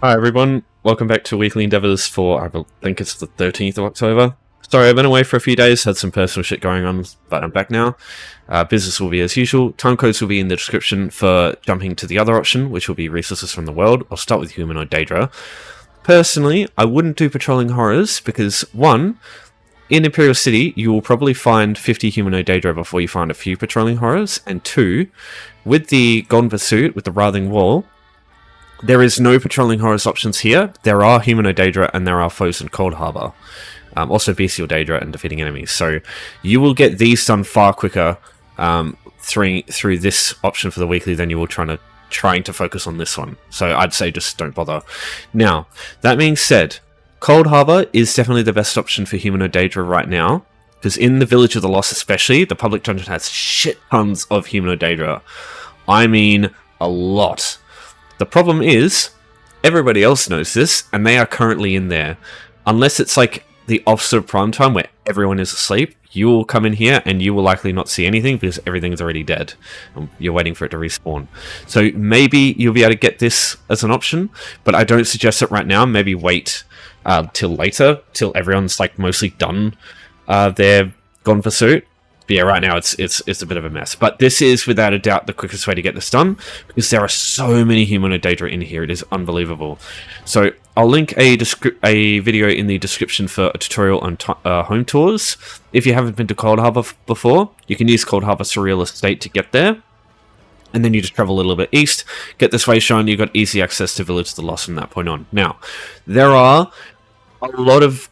Hi everyone, welcome back to Weekly Endeavours for, I think it's the 13th of October. Sorry, I've been away for a few days, had some personal shit going on, but I'm back now. Business will be as usual. Timecodes will be in the description for jumping to the other option, which will be Resources from the World. I'll start with Humanoid Daedra. Personally, I wouldn't do Patrolling Horrors, because one, in Imperial City, you will probably find 50 Humanoid Daedra before you find a few Patrolling Horrors, and two, with the Golden Pursuit, with the Wrathing Wall, there is no Patrolling Horrors options here. There are Humanoid Daedra and there are foes in Cold Harbor. Also Bestial Daedra and defeating enemies. So you will get these done far quicker through this option for the weekly than you will trying to focus on this one. So I'd say just don't bother. Now, that being said, Cold Harbor is definitely the best option for Humanoid Daedra right now. Because in the Village of the Lost especially, the public dungeon has shit tons of Humanoid Daedra. I mean, a lot. The problem is, everybody else knows this, and they are currently in there. Unless it's like the opposite of prime time where everyone is asleep, you will come in here and you will likely not see anything because everything's already dead. And you're waiting for it to respawn. So maybe you'll be able to get this as an option, but I don't suggest it right now. Maybe wait till later, till everyone's like mostly done their Gone Pursuit. But yeah, right now it's a bit of a mess. But this is without a doubt the quickest way to get this done, because there are so many Humanoid Daedra in here. It is unbelievable. So I'll link a video in the description for a tutorial on home tours. If you haven't been to Cold Harbor before, you can use Cold Harbor Surreal Estate to get there. And then you just travel a little bit east, get this way shown, you've got easy access to Village of the Lost from that point on. Now, there are a lot of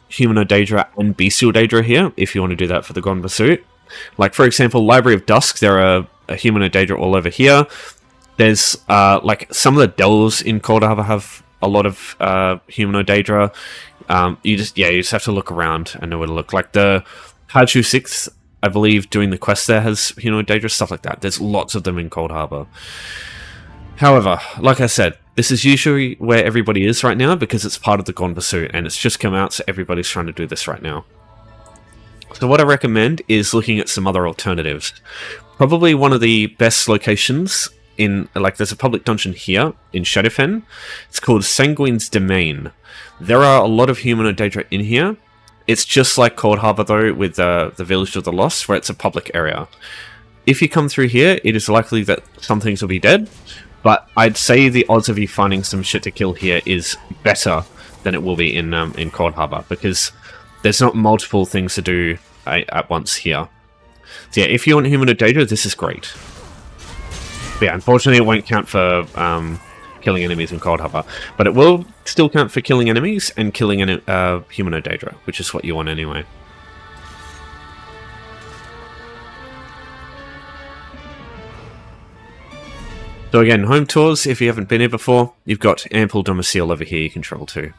Humanoid Daedra and Bestial Daedra here, if you want to do that for the Gone Pursuit. Like, for example, Library of Dusk, there are a Humanoid Daedra all over here. There's, like, some of the dells in Cold Harbor have a lot of Humanoid Daedra. You just have to look around and know where to look. Like, the Hachu 6th, I believe, doing the quest there has Humanoid Daedra, stuff like that. There's lots of them in Cold Harbor. However, like I said, this is usually where everybody is right now because it's part of the Gone Pursuit and it's just come out, so everybody's trying to do this right now. So what I recommend is looking at some other alternatives. Probably one of the best locations in, like, there's a public dungeon here in Shadowfen. It's called Sanguine's Domain. There are a lot of Humanoid Daedra in here. It's just like Cold Harbor though, with the Village of the Lost, where it's a public area. If you come through here, it is likely that some things will be dead. But I'd say the odds of you finding some shit to kill here is better than it will be in Cold Harbor, because there's not multiple things to do at once here. So yeah, if you want Humanoid Daedra, this is great. But yeah, unfortunately it won't count for killing enemies in Cold Harbor, but it will still count for killing enemies and killing Humanoid Daedra, which is what you want anyway. So again, home tours, if you haven't been here before, you've got ample domicile over here you can travel to.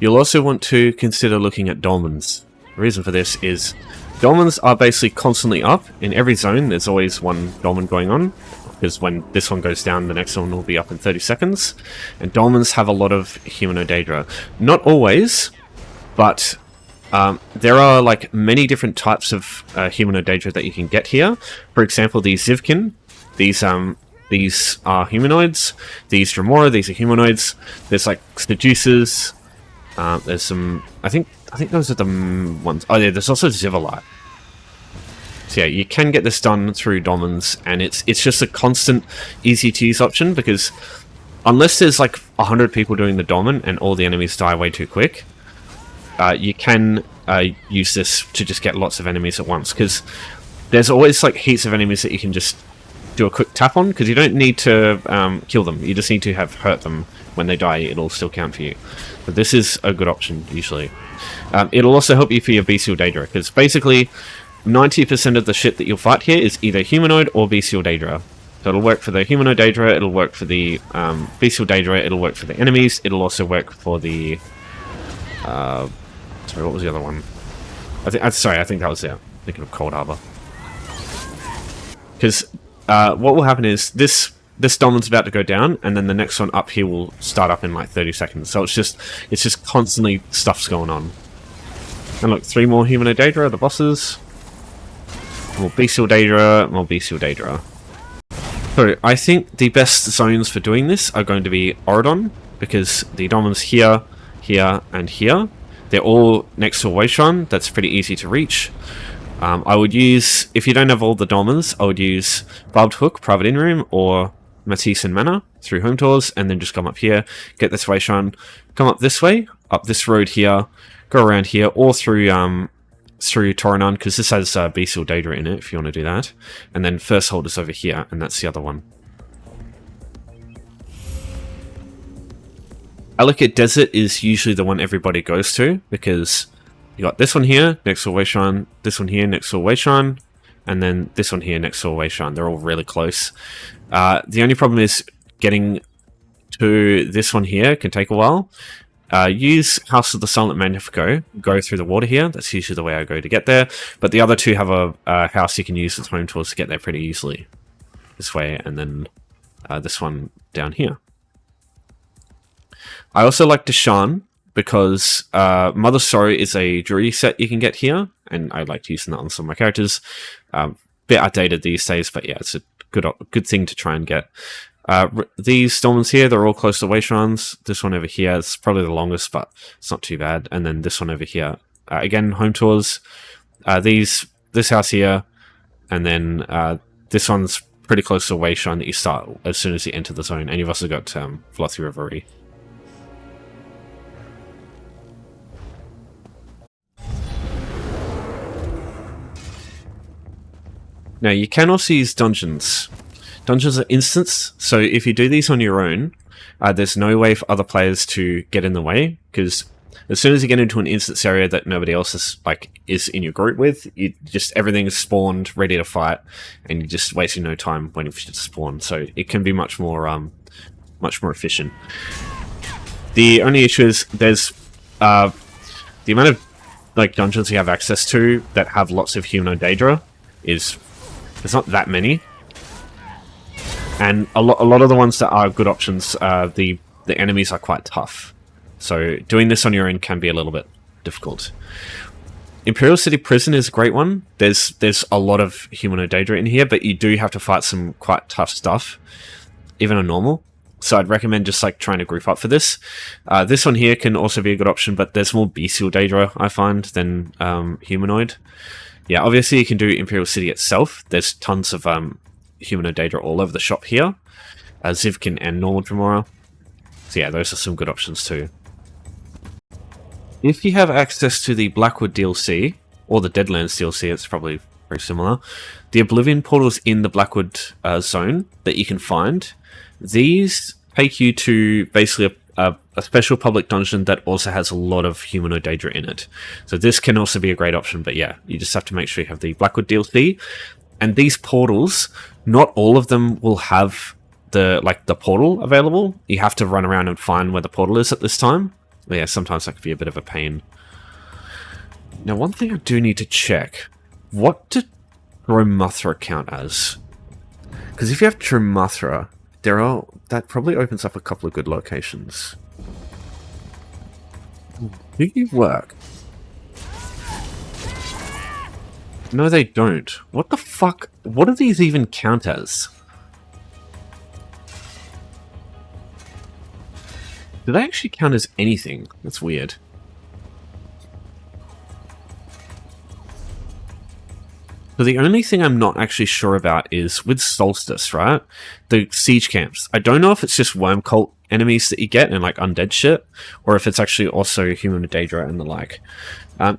You'll also want to consider looking at Dolmens. The reason for this is Dolmens are basically constantly up. In every zone there's always one Dolmen going on, because when this one goes down the next one will be up in 30 seconds. And Dolmens have a lot of Humanoid Daedra. Not always, but there are like many different types of Humanoid Daedra that you can get here. For example, these Zivkin, these are humanoids. These Dremora, these are humanoids. There's like Seducers. There's some. I think those are the ones. Oh yeah, there's also Zivalite. So yeah, you can get this done through Dolmens, and it's just a constant, easy to use option, because unless there's like 100 people doing the Dolmen and all the enemies die way too quick. You can use this to just get lots of enemies at once, because there's always like heaps of enemies that you can just do a quick tap on, because you don't need to kill them, you just need to have hurt them. When they die, it'll still count for you. But this is a good option, usually. It'll also help you for your Bestial Daedra, because basically 90% of the shit that you'll fight here is either Humanoid or Bestial Daedra. So it'll work for the Humanoid Daedra, it'll work for the Bestial Daedra, it'll work for the enemies, it'll also work for the... sorry, what was the other one? I think that was it. Thinking of Cold Harbor. Because what will happen is this Dolmen's about to go down, and then the next one up here will start up in like 30 seconds. So it's just constantly stuff's going on. And look, 3 more Humanoid Daedra, the bosses. More Bestial Daedra, more Bestial Daedra. So I think the best zones for doing this are going to be Oridon, because the Dolmens here, here, and here, they're all next to a Wayshrine. That's pretty easy to reach. I would use, if you don't have all the Dolmens, I would use Barbed Hook, Private In-Room, or Matisse and Manor through home tours, and then just come up here, get this Wayshrine, come up this way, up this road here, go around here, or through Toronan, because this has Bestial Daedra in it, if you want to do that. And then First Hold is over here, and that's the other one. Alikit Desert is usually the one everybody goes to, because you got this one here, next to a Wayshrine, this one here, next to a Wayshrine, and then this one here, next to a Wayshrine. They're all really close. The only problem is getting to this one here can take a while. Use House of the Silent Magnifico, go through the water here. That's usually the way I go to get there. But the other two have a house you can use as home tours to get there pretty easily. This way, and then this one down here. I also like Deshaan, because Mother Sorrow is a jewelry set you can get here, and I like using that on some of my characters. Bit outdated these days, but yeah, it's a good thing to try and get. These Dolmens here, they're all close to Wayshrines. This one over here is probably the longest, but it's not too bad. And then this one over here, again, home tours. This house here, and then this one's pretty close to Wayshrine that you start as soon as you enter the zone. And you've also got Velothi Reverie. Now, you can also use dungeons. Dungeons are instants, so if you do these on your own, there's no way for other players to get in the way, because as soon as you get into an instance area that nobody else is in your group with, everything is spawned, ready to fight, and you're just wasting no time waiting for shit to spawn. So it can be much more efficient. The only issue is there's the amount of dungeons you have access to that have lots of Humanoid Daedra is. There's not that many, and a lot of the ones that are good options, the enemies are quite tough. So doing this on your own can be a little bit difficult. Imperial City Prison is a great one. There's a lot of Humanoid Daedra in here, but you do have to fight some quite tough stuff, even on normal. So I'd recommend just trying to group up for this. This one here can also be a good option, but there's more Bestial Daedra, I find, than Humanoid. Yeah, obviously you can do Imperial City itself. There's tons of Humanoid Daedra all over the shop here. Zivkin and Normal Tremora. So yeah, those are some good options too. If you have access to the Blackwood DLC, or the Deadlands DLC, it's probably very similar. The Oblivion portals in the Blackwood zone that you can find, these take you to basically a special public dungeon that also has a lot of Humanoid Daedra in it. So this can also be a great option, but yeah, you just have to make sure you have the Blackwood DLC. And these portals, not all of them will have the portal available. You have to run around and find where the portal is at this time. But yeah, sometimes that could be a bit of a pain. Now, one thing I do need to check, what did Dromathra count as? Because if you have Dromathra, that probably opens up a couple of good locations. Do you work? No, they don't. What the fuck? What do these even count as? Do they actually count as anything? That's weird. So the only thing I'm not actually sure about is with Solstice, right? The siege camps. I don't know if it's just worm cult enemies that you get and undead shit, or if it's actually also Humanoid Daedra and the like.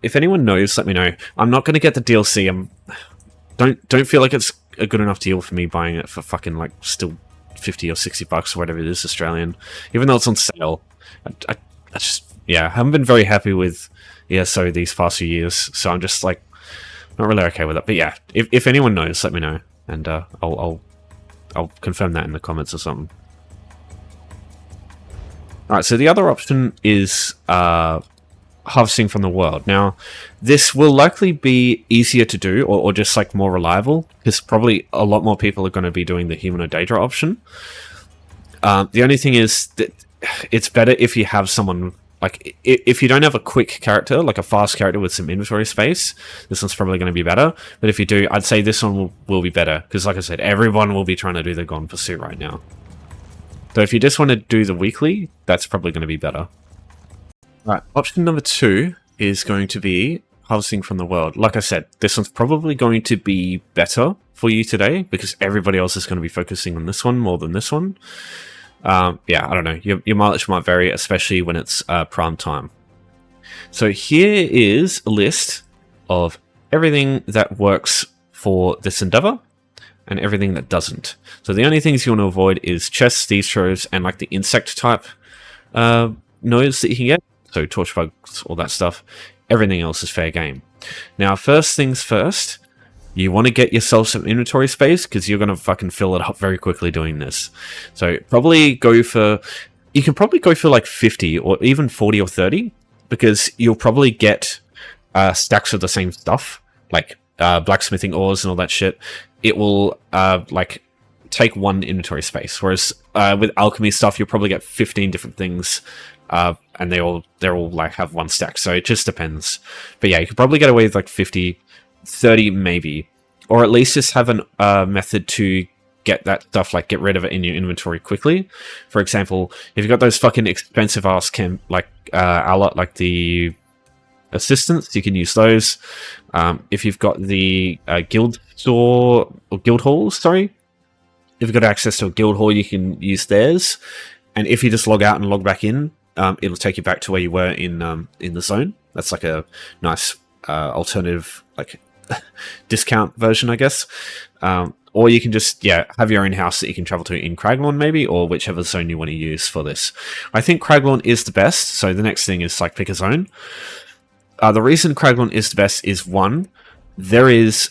If anyone knows, let me know. I'm not going to get the DLC. Don't feel like it's a good enough deal for me buying it for fucking still $50 or $60 or whatever it is Australian, even though it's on sale. I just I haven't been very happy with ESO these past few years, so I'm just not really okay with it. But yeah, if anyone knows, let me know, and I'll confirm that in the comments or something. Alright, so the other option is harvesting from the world. Now, this will likely be easier to do, or just more reliable, because probably a lot more people are going to be doing the Humanoid Daedra option. The only thing is that it's better if you have someone like if you don't have a quick character, like a fast character with some inventory space, this one's probably going to be better. But if you do, I'd say this one will be better, because like I said, everyone will be trying to do the Gone Pursuit right now. So if you just want to do the weekly, that's probably going to be better. Right, option number 2 is going to be Harvesting from the World. Like I said, this one's probably going to be better for you today, because everybody else is going to be focusing on this one more than this one. Yeah, I don't know. Your mileage might vary, especially when it's prime time. So here is a list of everything that works for this endeavor and everything that doesn't. So the only things you want to avoid is chests, thieves' troves, and like the insect type nodes that you can get. So torch bugs, all that stuff. Everything else is fair game. Now, first things first, you want to get yourself some inventory space, because you're going to fucking fill it up very quickly doing this. So probably go for... You can probably go for like 50 or even 40 or 30, because you'll probably get stacks of the same stuff, like blacksmithing ores and all that shit. It will like take one inventory space, whereas with alchemy stuff, you'll probably get 15 different things, and they're all like have one stack. So it just depends. But yeah, you could probably get away with like 50, 30 maybe, or at least just have a method to get that stuff, like get rid of it in your inventory quickly. For example, if you've got those fucking expensive ass like the assistants, you can use those. If you've got the guild store or guild halls, sorry, if you've got access to a guild hall, you can use theirs. And if you just log out and log back in, it'll take you back to where you were in the zone. That's like a nice alternative, like discount version, I guess. Or you can just have your own house that you can travel to in Craglorn maybe, or whichever zone you want to use for this. I think Craglorn is the best. So the next thing is like pick a zone. The reason Craglorn is the best is, one, this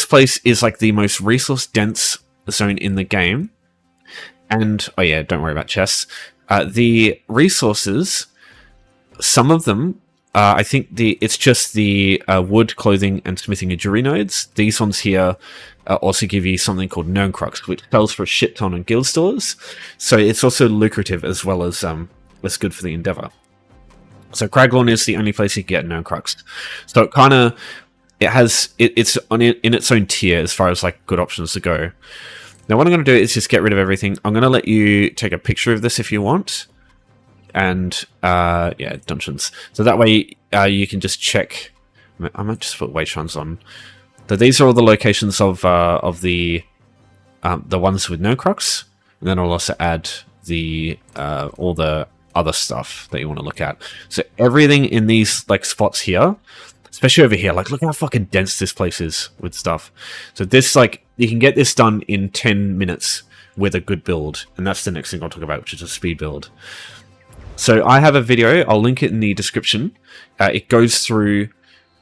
place is like the most resource dense zone in the game. And, oh yeah, don't worry about chests. The resources, some of them, I think it's just the wood, clothing, and smithing and jewelry nodes. These ones here also give you something called Known Crux, which sells for a shit ton on guild stores. So it's also lucrative as well as good for the endeavor. So Craglorn is the only place you can get Known Crux. So it kind of it's in its own tier as far as like good options to go. Now what I'm going to do is just get rid of everything. I'm going to let you take a picture of this if you want. And dungeons. So that way you can just check. I might just put Wayshrines on. So these are all the locations of the ones with no crux, and then I'll also add the all the other stuff that you want to look at. So everything in these like spots here, especially over here, like look how fucking dense this place is with stuff. So this, like, you can get this done in 10 minutes with a good build, and that's the next thing I'll talk about, which is a speed build. So I have a video, I'll link it in the description. It goes through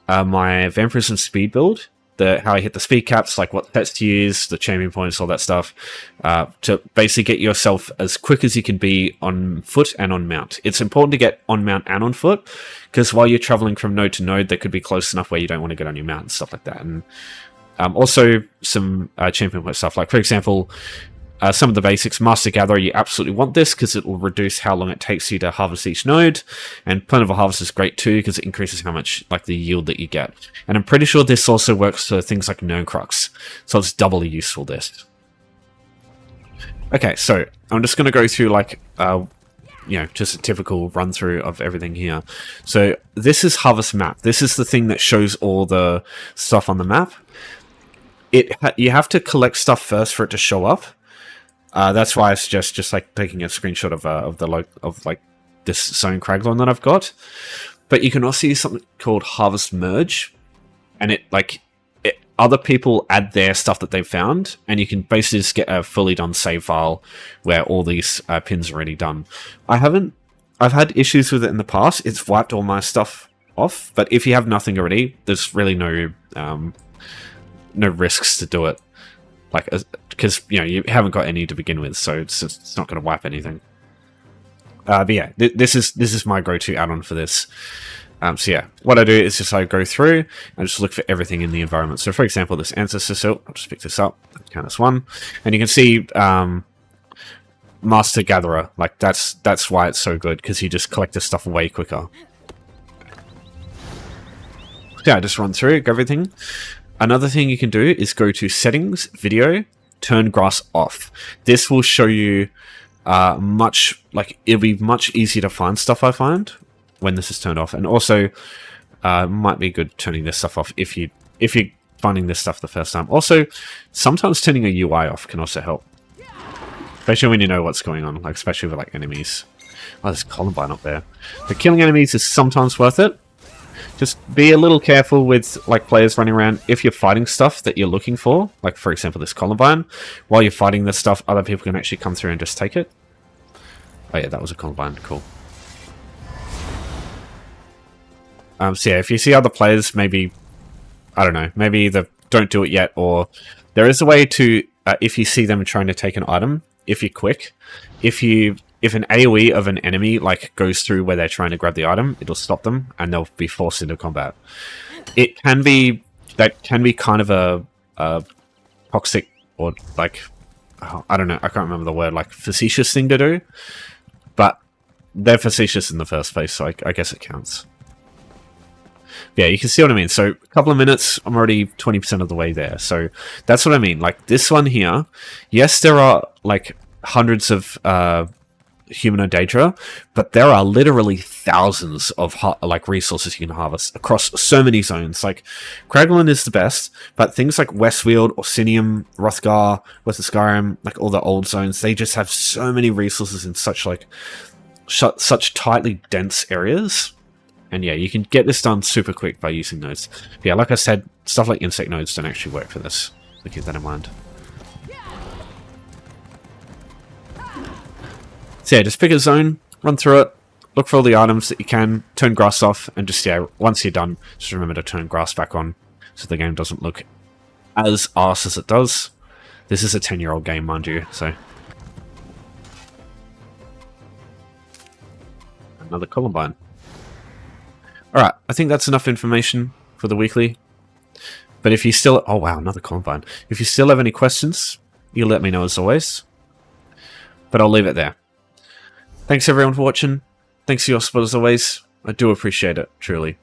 my Vampirism speed build, how I hit the speed caps, like what sets to use, the champion points, all that stuff, to basically get yourself as quick as you can be on foot and on mount. It's important to get on mount and on foot, because while you're traveling from node to node, they could be close enough where you don't want to get on your mount and stuff like that. And also some champion point stuff, like for example, some of the basics. Master Gatherer, you absolutely want this because it will reduce how long it takes you to harvest each node, and Plentiful Harvest is great too because it increases how much, like, the yield that you get. And I'm pretty sure this also works for things like Known Crux, so it's doubly useful, this. Okay, so I'm just going to go through, like, just a typical run through of everything here. So this is Harvest Map. This is the thing that shows all the stuff on the map. You have to collect stuff first for it to show up. That's why I suggest just like taking a screenshot of like this zone Craglorn that I've got. But you can also use something called Harvest Merge, and other people add their stuff that they've found, and you can basically just get a fully done save file where all these pins are already done. I've had issues with it in the past. It's wiped all my stuff off, but if you have nothing already, there's really no risks to do it. Like, because you haven't got any to begin with, so it's not going to wipe anything. But yeah, this is my go-to add-on for this. So yeah, what I do is just I go through and just look for everything in the environment. So for example, this ancestor silt, I'll just pick this up, count as one, and you can see Master Gatherer. Like, that's why it's so good, because you just collect this stuff way quicker. Yeah, just run through everything. Another thing you can do is go to Settings, Video, Turn Grass Off. This will show you it'll be much easier to find stuff, I find, when this is turned off. And also, might be good turning this stuff off if you're finding this stuff the first time. Also, sometimes turning a UI off can also help. Especially when you know what's going on, like especially with like enemies. Oh, there's Columbine up there. But killing enemies is sometimes worth it. Just be a little careful with like players running around. If you're fighting stuff that you're looking for, like for example this Columbine, while you're fighting this stuff, other people can actually come through and just take it. Oh yeah, that was a Columbine. Cool. So yeah, if you see other players, maybe, I don't know, maybe either don't do it yet, or there is a way to, if you see them trying to take an item, if you're quick, if an AoE of an enemy like goes through where they're trying to grab the item, it'll stop them and they'll be forced into combat. That can be kind of a toxic, or like, I don't know, I can't remember the word, like facetious thing to do, but they're facetious in the first place, so I guess it counts. Yeah, you can see what I mean. So a couple of minutes, I'm already 20% of the way there. So that's what I mean. Like this one here, yes, there are like hundreds of Humanoid Daedra, but there are literally thousands of like resources you can harvest across so many zones. Like Kraglin is the best, but things like Westfield, Orsinium, Hrothgar, West of Skyrim, like all the old zones, they just have so many resources in such like such tightly dense areas. And yeah, you can get this done super quick by using nodes. But yeah, like I said, stuff like insect nodes don't actually work for this. So keep that in mind. So yeah, just pick a zone, run through it, look for all the items that you can, turn grass off, and just, yeah, once you're done, just remember to turn grass back on so the game doesn't look as arse as it does. This is a 10-year-old game, mind you, so. Another Columbine. Alright, I think that's enough information for the weekly. But if you still... Oh wow, another Columbine. If you still have any questions, you let me know as always. But I'll leave it there. Thanks everyone for watching. Thanks for your support as always. I do appreciate it, truly.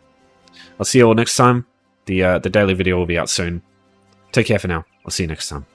I'll see you all next time. The daily video will be out soon. Take care for now. I'll see you next time.